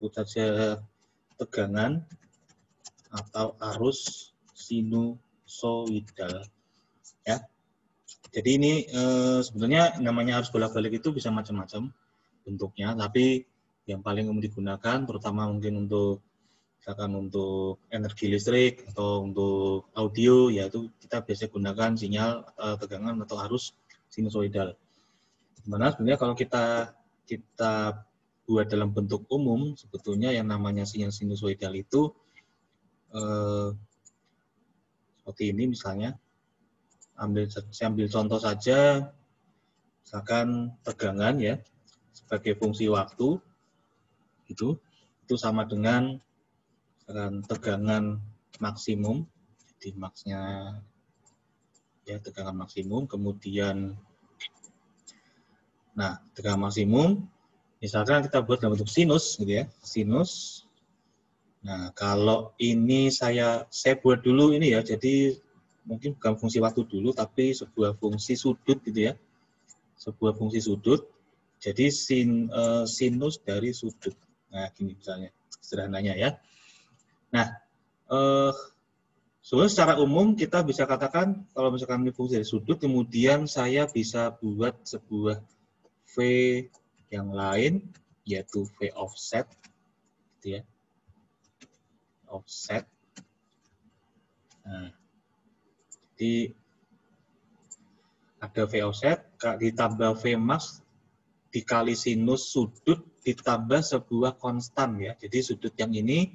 sebut saja tegangan atau arus sinusoidal. Ya. Jadi ini sebenarnya namanya arus bolak-balik itu bisa macam-macam bentuknya, tapi yang paling umum digunakan terutama mungkin untuk misalkan untuk energi listrik atau untuk audio, yaitu kita biasa gunakan sinyal tegangan atau arus sinusoidal. Dimana sebenarnya kalau kita buat dalam bentuk umum, sebetulnya yang namanya sinyal sinusoidal itu seperti ini misalnya. Saya ambil contoh saja, misalkan tegangan ya sebagai fungsi waktu itu sama dengan misalkan tegangan maksimum, jadi maksnya ya tegangan maksimum, kemudian tegangan maksimum misalkan kita buat dalam bentuk sinus gitu ya, sinus. Nah kalau ini saya buat dulu ini ya, jadi mungkin bukan fungsi waktu dulu, tapi sebuah fungsi sudut gitu ya. Sebuah fungsi sudut, jadi sinus dari sudut. Nah, gini misalnya, sederhananya ya. Nah, sebenarnya secara umum kita bisa katakan, kalau misalkan ini fungsi dari sudut, kemudian saya bisa buat sebuah V yang lain, yaitu V offset, gitu ya. Offset. Nah, jadi ada V offset ditambah V max dikali sinus sudut ditambah sebuah konstan ya. Jadi sudut yang ini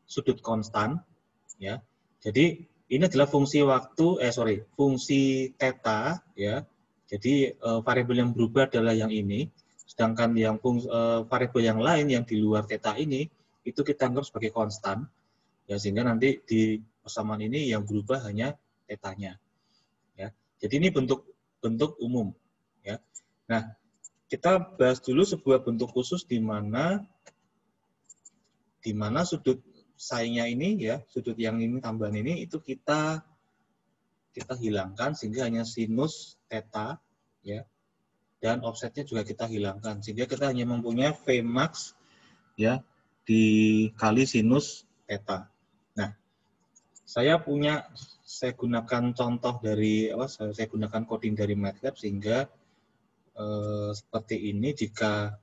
sudut konstan ya. Jadi ini adalah fungsi fungsi theta ya. Jadi variabel yang berubah adalah yang ini, sedangkan yang variabel yang lain yang di luar theta ini itu kita anggap sebagai konstan ya, sehingga nanti di persamaan ini yang berubah hanya tetanya. Ya. Jadi ini bentuk umum ya. Nah, kita bahas dulu sebuah bentuk khusus di mana sudut saingnya ini ya, sudut yang ini tambahan ini itu kita hilangkan sehingga hanya sinus theta ya. Dan offsetnya juga kita hilangkan sehingga kita hanya mempunyai V max ya dikali sinus theta. Nah, saya gunakan contoh dari saya gunakan coding dari MATLAB sehingga seperti ini jika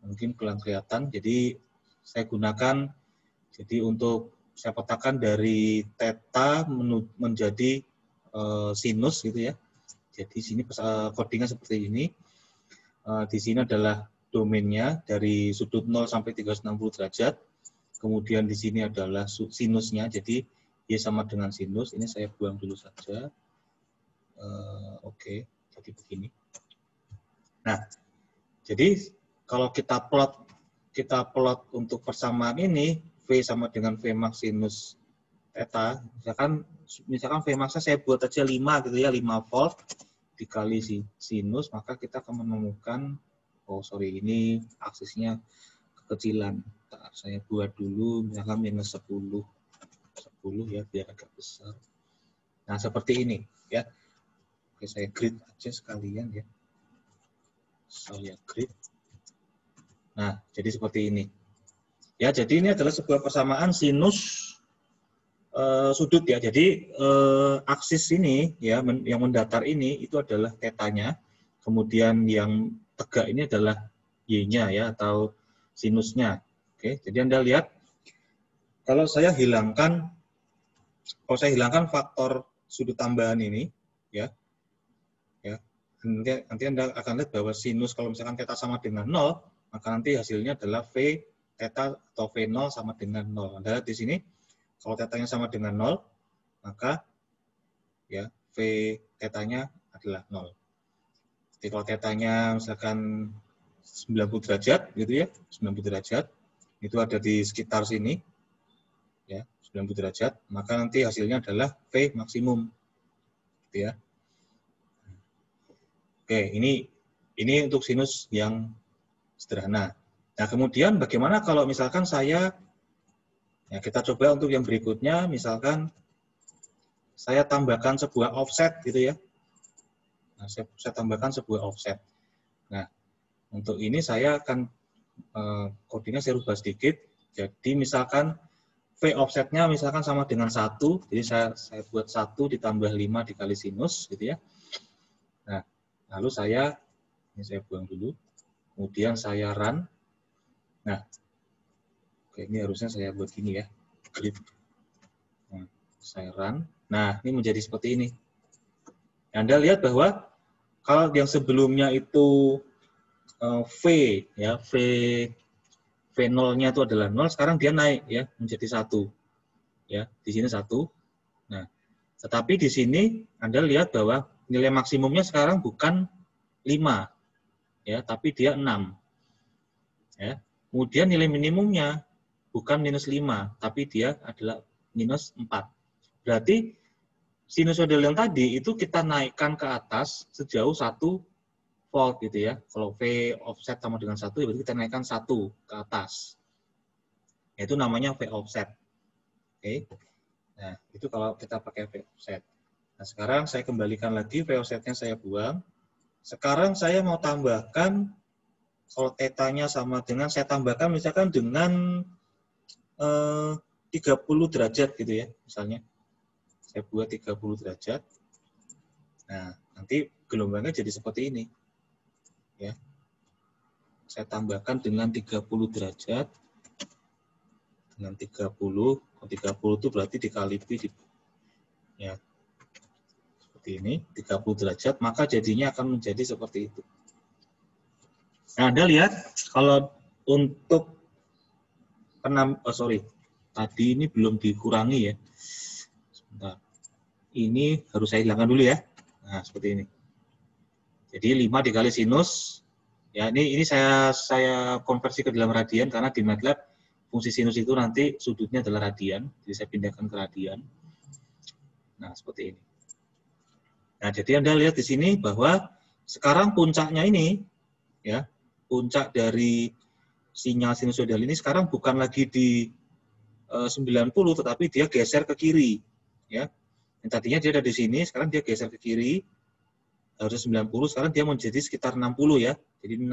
mungkin kelihatan. Jadi saya gunakan untuk saya petakan dari theta menjadi sinus gitu ya. Jadi sini codingnya seperti ini. Di sini adalah domainnya dari sudut 0 sampai 360 derajat. Kemudian di sini adalah sinusnya. Jadi dia sama dengan sinus. Ini saya buang dulu saja. Oke, jadi begini. Nah, jadi kalau kita plot untuk persamaan ini, V sama dengan V max sinus theta, misalkan V max saya buat aja 5 gitu ya, 5 volt dikali sinus, maka kita akan menemukan, ini aksisnya kekecilan. Saya buat dulu misalkan minus 10 ya, biar agak besar. Nah, seperti ini ya. Oke, saya grid aja sekalian ya. Saya grid. Nah, jadi seperti ini. Ya, jadi ini adalah sebuah persamaan sinus sudut ya. Jadi aksis ini ya yang mendatar ini itu adalah tetanya. Kemudian yang tegak ini adalah y-nya ya atau sinusnya. Oke, jadi Anda lihat kalau saya hilangkan faktor sudut tambahan ini ya. Nanti Anda akan lihat bahwa sinus kalau misalkan theta sama dengan 0, maka nanti hasilnya adalah V theta atau V0 sama dengan 0. Anda lihat di sini, kalau tetanya sama dengan 0, maka ya V tetanya adalah 0. Jadi kalau tetanya misalkan 90 derajat gitu ya, 90 derajat, itu ada di sekitar sini, ya 90 derajat, maka nanti hasilnya adalah V maksimum. Gitu ya. Oke, ini untuk sinus yang sederhana. Nah, kemudian bagaimana kalau misalkan kita coba untuk yang berikutnya, misalkan saya tambahkan sebuah offset gitu ya. Nah, saya tambahkan sebuah offset. Nah, untuk ini saya akan codingnya saya rubah sedikit. Jadi misalkan V offsetnya misalkan sama dengan 1, jadi saya buat 1 ditambah 5 dikali sinus, gitu ya. Nah, lalu ini saya buang dulu, kemudian saya run. Nah, oke, ini harusnya saya buat gini ya, nah, saya run. Nah, ini menjadi seperti ini. Anda lihat bahwa kalau yang sebelumnya itu V, ya, V0-nya itu adalah 0, sekarang dia naik ya menjadi 1. Ya, di sini 1. Nah, tetapi di sini Anda lihat bahwa nilai maksimumnya sekarang bukan 5, ya, tapi dia 6. Ya. Kemudian nilai minimumnya bukan minus 5, tapi dia adalah minus 4. Berarti sinusoidal yang tadi itu kita naikkan ke atas sejauh 1 volt gitu ya. Kalau V offset sama dengan 1, berarti kita naikkan 1 ke atas. Itu namanya V offset. Oke. Nah, itu kalau kita pakai V offset. Nah, sekarang saya kembalikan lagi V offsetnya saya buang. Sekarang saya mau tambahkan, kalau θ-nya sama dengan, saya tambahkan misalkan dengan 30 derajat gitu ya, misalnya. Saya buat 30 derajat. Nah, nanti gelombangnya jadi seperti ini. Ya. Saya tambahkan dengan 30 derajat. Dengan 30 itu berarti dikali pi, ya. Seperti ini, 30 derajat, maka jadinya akan menjadi seperti itu. Nah, Anda lihat, kalau untuk tadi ini belum dikurangi ya. Sebentar. Ini harus saya hilangkan dulu ya. Nah, seperti ini. Jadi 5 dikali sinus, ya ini saya konversi ke dalam radian karena di MATLAB fungsi sinus itu nanti sudutnya adalah radian, jadi saya pindahkan ke radian. Nah, seperti ini. Nah, jadi Anda lihat di sini bahwa sekarang puncaknya ini, ya, puncak dari sinyal sinusoidal ini sekarang bukan lagi di 90, tetapi dia geser ke kiri, ya. Yang tadinya dia ada di sini, sekarang dia geser ke kiri, harusnya 90, sekarang dia menjadi sekitar 60 ya, jadi 60.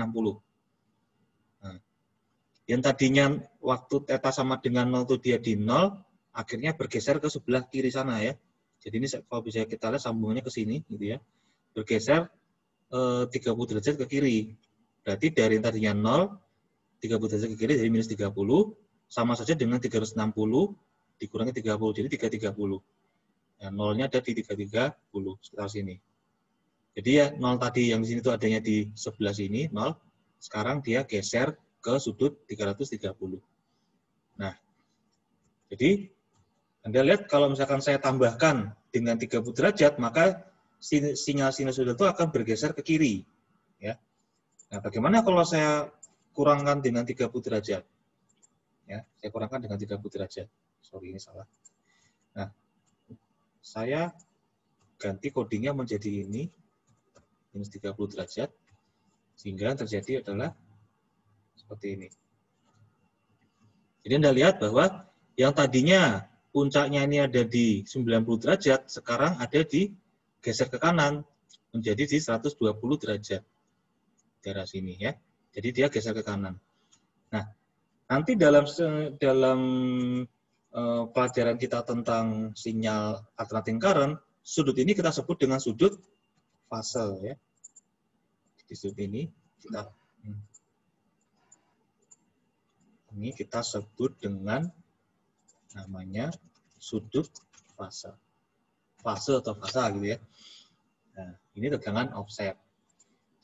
Nah, yang tadinya waktu θ sama dengan 0 itu dia di 0, akhirnya bergeser ke sebelah kiri sana ya. Jadi ini kalau bisa kita lihat sambungannya ke sini, gitu ya. Bergeser 30 derajat ke kiri. Berarti dari yang tadinya 0, 30 derajat ke kiri jadi minus 30, sama saja dengan 360 dikurangi 30, jadi 330. Nah, nolnya ada di 330, sekitar sini. Jadi ya 0 tadi yang di sini itu adanya di sebelah sini, 0. Sekarang dia geser ke sudut 330. Nah, jadi Anda lihat kalau misalkan saya tambahkan dengan 30 derajat, maka sinyal sinusoidal itu akan bergeser ke kiri. Ya. Nah, bagaimana kalau saya kurangkan dengan 30 derajat? Ya, saya kurangkan dengan 30 derajat. Sorry, ini salah. Nah, saya ganti codingnya menjadi ini, minus 30 derajat, sehingga terjadi adalah seperti ini. Jadi Anda lihat bahwa yang tadinya puncaknya ini ada di 90 derajat, sekarang ada di geser ke kanan, menjadi di 120 derajat. Daerah sini ya. Jadi dia geser ke kanan. Nah, nanti dalam pelajaran kita tentang sinyal alternating current, sudut ini kita sebut dengan sudut fase ya. Di sudut ini kita sebut dengan namanya sudut fase. Fase atau fasa gitu ya. Nah, ini tegangan offset.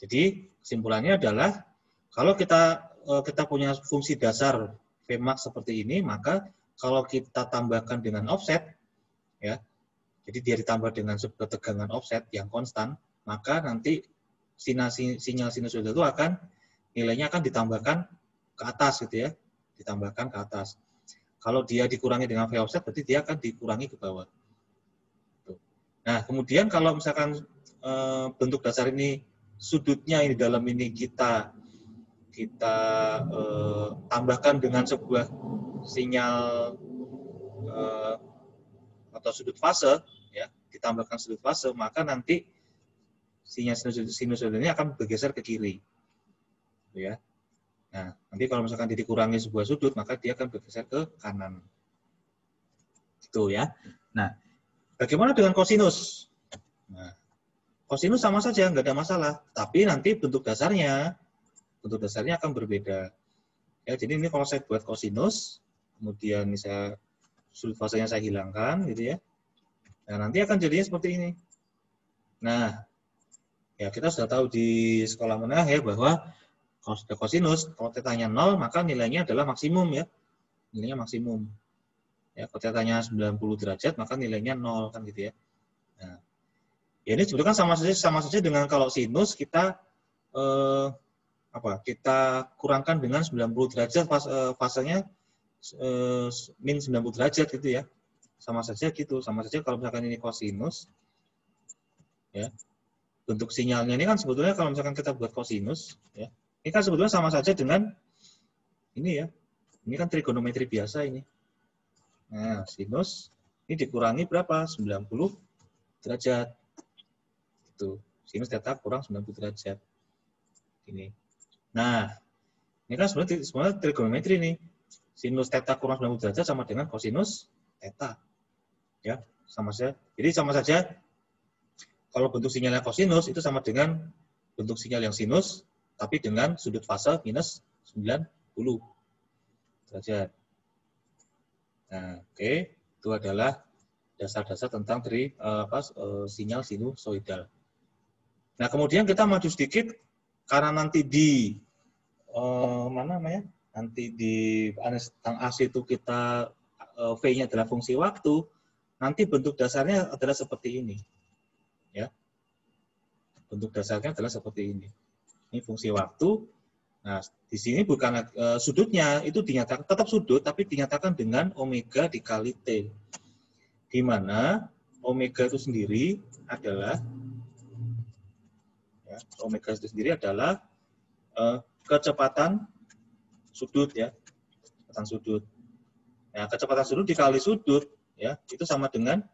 Jadi kesimpulannya adalah kalau kita punya fungsi dasar Vmax seperti ini, maka kalau kita tambahkan dengan offset, ya, jadi dia ditambah dengan sebuah tegangan offset yang konstan, maka nanti sinyal sinusoidal itu nilainya akan ditambahkan ke atas gitu ya, ditambahkan ke atas. Kalau dia dikurangi dengan V offset, berarti dia akan dikurangi ke bawah. Nah, kemudian kalau misalkan bentuk dasar ini sudutnya ini dalam ini kita tambahkan dengan sebuah sinyal atau sudut fase, ya, ditambahkan sudut fase, maka nanti sinyal sinusoidal ini akan bergeser ke kiri, ya. Nah, nanti kalau misalkan dikurangi sebuah sudut, maka dia akan bergeser ke kanan. Gitu ya. Nah, bagaimana dengan kosinus? Nah, kosinus sama saja, nggak ada masalah. Tapi nanti bentuk dasarnya akan berbeda. Ya, jadi ini kalau saya buat kosinus, kemudian saya sudut fasenya saya hilangkan, gitu ya. Nah, nanti akan jadinya seperti ini. Nah, ya kita sudah tahu di sekolah menengah ya bahwa kalau sudah kosinus, kalau tetanya 0, maka nilainya adalah maksimum ya. Nilainya maksimum. Ya, kalau tetanya 90 derajat, maka nilainya 0 kan gitu ya. Nah, ya ini sebetulnya kan sama saja dengan kalau sinus kita kita kurangkan dengan 90 derajat fasenya min 90 derajat gitu ya. Sama saja gitu. Sama saja kalau misalkan ini kosinus ya. Bentuk sinyalnya ini kan sebetulnya kalau misalkan kita buat kosinus ya. Ini kan sebetulnya sama saja dengan ini ya. Ini kan trigonometri biasa ini. Nah, sinus ini dikurangi berapa? 90 derajat. Itu. Sinus theta kurang 90 derajat. Ini. Nah, ini kan sebenarnya trigonometri nih. Sinus theta kurang 90 derajat sama dengan kosinus theta. Ya, sama saja. Jadi sama saja kalau bentuk sinyalnya kosinus itu sama dengan bentuk sinyal yang sinus tapi dengan sudut fase minus 90 derajat. Nah, oke. Itu adalah dasar-dasar tentang sinyal sinusoidal. Nah, kemudian kita maju sedikit karena nanti di nanti di tentang AC itu kita V-nya adalah fungsi waktu, nanti bentuk dasarnya adalah seperti ini. Ya. Bentuk dasarnya adalah seperti ini. Ini fungsi waktu. Nah, di sini bukan sudutnya itu dinyatakan tetap sudut tapi dinyatakan dengan omega dikali T. Di mana omega itu sendiri adalah kecepatan sudut ya. Kecepatan sudut. Nah, kecepatan sudut dikali sudut ya, itu sama dengan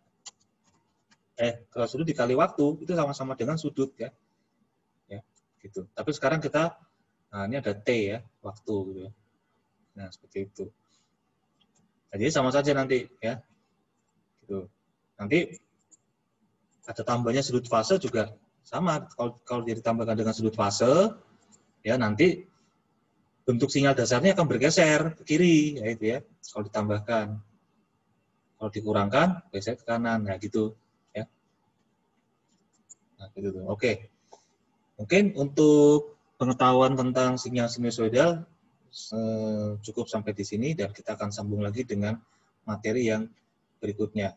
kalau sudut dikali waktu itu sama-sama dengan sudut ya. Ya, gitu. Tapi sekarang kita ini ada T ya, waktu gitu ya. Nah, seperti itu. Nah, jadi sama saja nanti ya. Gitu. Nanti ada tambahnya sudut fase juga sama. Kalau ditambahkan dengan sudut fase ya nanti bentuk sinyal dasarnya akan bergeser ke kiri ya itu ya. Kalau ditambahkan. Kalau dikurangkan geser ke kanan. Nah, gitu ya. Nah, gitu tuh. Oke. Mungkin untuk pengetahuan tentang sinyal sinusoidal cukup sampai di sini dan kita akan sambung lagi dengan materi yang berikutnya.